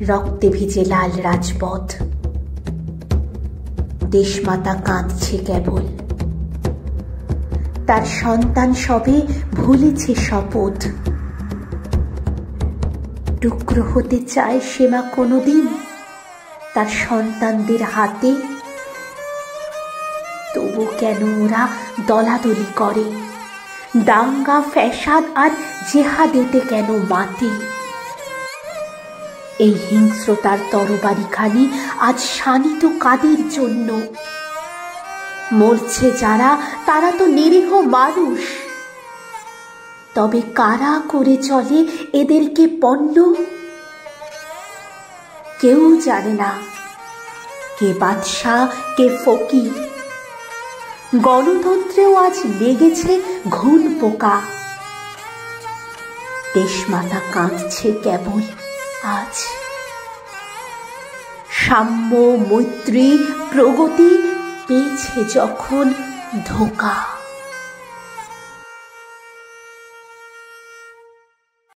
রক্তে ভিজে লাল রাজপথ। দেশমাতা কাঁদছে কেবল, তার সন্তান সবে ভুলেছে শপথ। টুকরো হতে চায় সে মা কোনোদিন তার সন্তানদের হাতে। তবু কেন ওরা দলাদলি করে, দাঙ্গা ফ্যাসাদ আর জেহাদেতে কেন মাতে? এই হিংস্রতার তরবারিখানি আজ শানিত কাদের জন্য? মরছে যারা, তারা তো নিরীহ মানুষ। তবে কারা করে চলে এদেরকে পণ্য? কেউ জানে না কে বাদশা কে ফকির। গণতন্ত্রেও আজ লেগেছে ঘুণ পোকা। দেশমাতা কাঁদছে কেবল আজ। সাম্য, মৈত্রী, প্রগতি পেয়েছে যখন ধোঁকা।